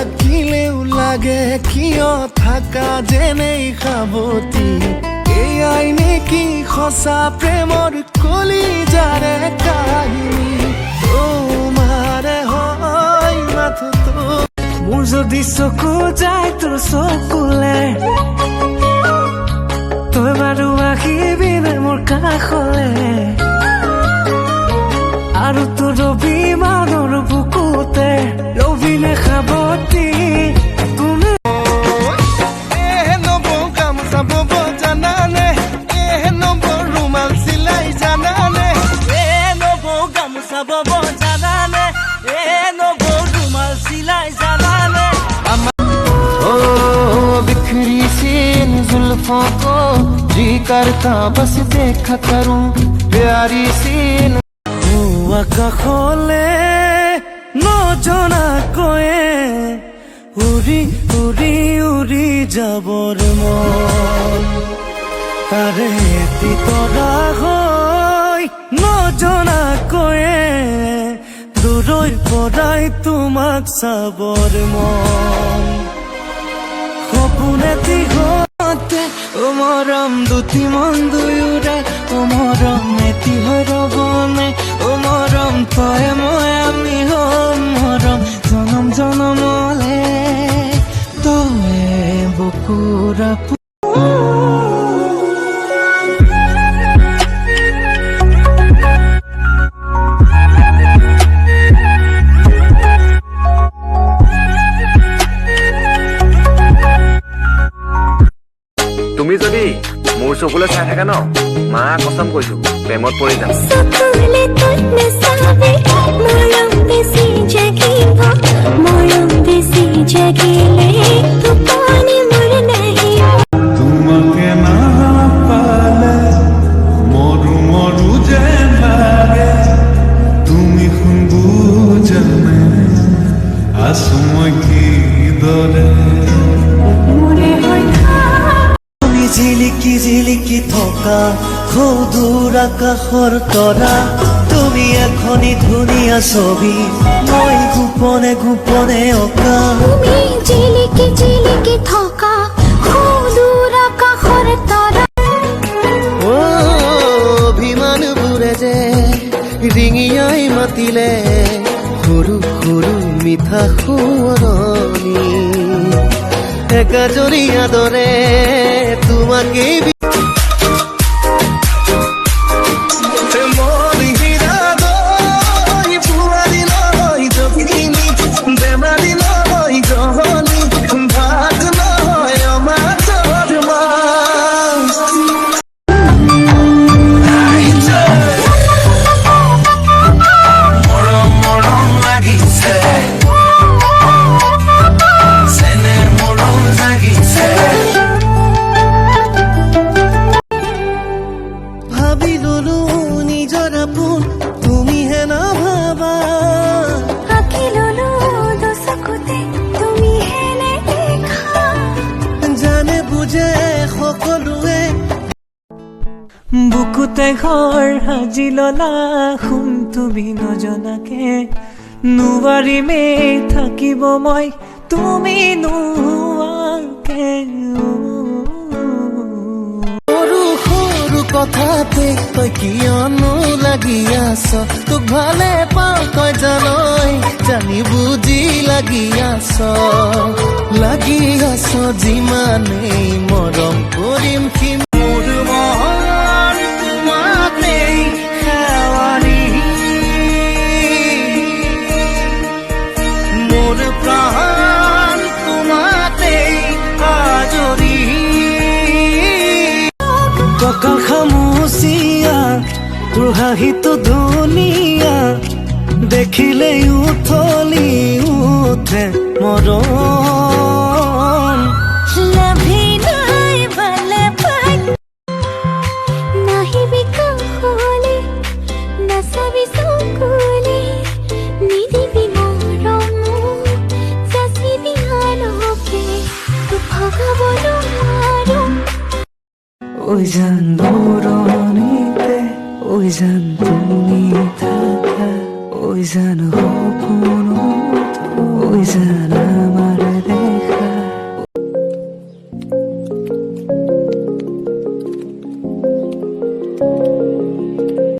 থাকিলেও লাগে কিয় থাকা যেনেই সাৱতি এয়াই নেকি সঁচা প্ৰেমৰ কলিজাৰে কাহিনী তোমাৰে হয় মাথোঁ মোৰ যদি চকু যায় তোৰ চকুলে তই বাৰু আহিবিনে মোৰ কাষলে আৰু তোৰ অভিমানৰ বুকুতে লবিনে সাৱতি তুমি নব গামোচা বব জানানে নব ৰুমাল চিলাই জানানে নব গামোচা বব জানানে নব ৰুমাল চিলাই জানানে बिखरी सी इन जुल्फों को जी करता बस देखा करूं प्यारी सी আকাশলে নজনাকৈয়ে উৰি উৰি উৰি যাবৰ মন তাৰে এটি তৰা হৈ নজনাকৈয়ে দূৰৈৰ পৰাই তোমাক চাবৰ মন সপোনে দিঘতে মৰম দুটি মন দুয়োৰে মৰম এটি হৈ ৰবনে মৰম তই মই আমি হম মৰম জনম জনমলে তই বুকুৰা তুমি যদি মোৰ চকুলে চাই থাকা ন মা কসম কৈছো প্ৰেমত পৰি যাম তোমাকে না পালে মরু মরু যে লাগে তুমি বুঝানে আসো মই কি দরে জিলিকি জিলিকি থকা সৌদূৰ আকাশৰ তৰা তুমি এখনি ধুনীয়া ছবি মই গোপনে গোপনে অঁকা তুমি জিলিকি জিলিকি থকা সৌদূৰ আকাশৰ তৰা অভিমানবোৰে যে ৰিঙিয়াই মাতিলে সৰু সৰু মিঠা সোঁৱৰণি একাজৰীয়া দৰে তোমাকে বুকুতে ঘৰ সাজি ললা শুন তুমি নজনাকে নোৱাৰিমে থাকিব মই তুমি নোহোৱাকে সৰু সৰু কথাতে তই কিয়নো লাগি আছ তোক ভালে পাওঁ তই জানই জানি বুজি লাগি আছ যিমানেই মৰম কৰিম কঁকাল খামুচিয়া তোৰ হাঁহিটো ধুনীয়া দেখিলেই উঠলি উঠে মৰম ওই জান দূৰণিতে ওই জান তুমি থাকা ওই জান সপোনত ওই জান